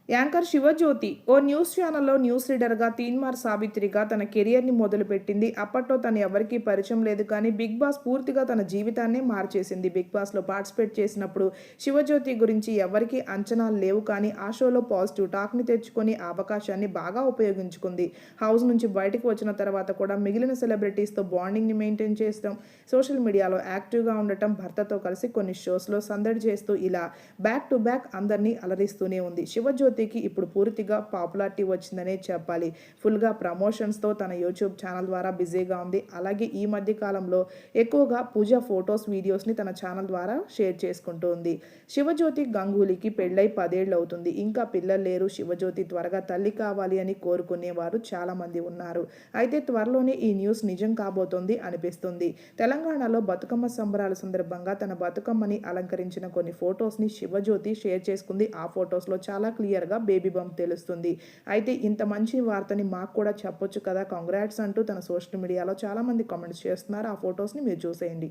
Anchor Shivajyothi ఓ news ఛానల్లో news రీడర్గా Teenmar సావిత్రిగా తన కెరియర్ని మొదలుపెట్టింది. అప్పట్లో తను ఎవరికీ పరిచయం లేదు, కానీ బిగ్ బాస్ పూర్తిగా తన జీవితాన్నే మార్చేసింది. బిగ్ బాస్లో పార్టిసిపేట్ చేసినప్పుడు శివజ్యోతి గురించి ఎవరికీ అంచనాలు లేవు, కానీ ఆ షోలో పాజిటివ్ టాక్ని తెచ్చుకొని ఆ అవకాశాన్ని బాగా ఉపయోగించుకుంది. హౌస్ నుంచి బయటకు వచ్చిన తర్వాత కూడా మిగిలిన సెలబ్రిటీస్తో బాండింగ్ని మెయింటైన్ చేయడం, సోషల్ మీడియాలో యాక్టివ్గా ఉండటం, భర్తతో కలిసి కొన్ని షోస్లో సందడి చేస్తూ ఇలా బ్యాక్ టు బ్యాక్ అందరినీ అలరిస్తూనే ఉంది. శివజ్యోతికి ఇప్పుడు పూర్తిగా పాపులారిటీ వచ్చిందనే చెప్పాలి. ఫుల్గా ప్రమోషన్స్తో తన యూట్యూబ్ ఛానల్ ద్వారా బిజీగా ఉంది. అలాగే ఈ మధ్య కాలంలో ఎక్కువగా పూజ ఫొటోస్, వీడియోస్ని తన ఛానల్ ద్వారా షేర్ చేసుకుంటూ ఉంది. శివజ్యోతి గంగూలీకి పెళ్ళై 10 ఏళ్ళు అవుతుంది. ఇంకా పిల్లలు లేరు. శివజ్యోతి త్వరగా తల్లి కావాలి అని కోరుకునేవారు చాలామంది ఉన్నారు. అయితే త్వరలోనే ఈ న్యూస్ నిజం కాబోతోంది అనిపిస్తుంది. తెలంగాణలో బతుకమ్మ సంబరాల సందర్భంగా తన బతుకమ్మని అలంకరించిన కొన్ని ఫొటోస్ని శివజ్యోతి షేర్ చేసుకుంది. ఆ ఫొటోస్లో చాలా క్లియర్గా బేబీ బంప్ తెలుస్తుంది. అయితే ఇంత మంచి వార్తని మాకు కూడా చెప్పొచ్చు కదా, కంగ్రాట్స్ అంటూ తన సోషల్ మీడియాలో చాలామంది కామెంట్స్ చేస్తున్నారు. ఆ ఫొటోస్ని మీరు చూసేయండి.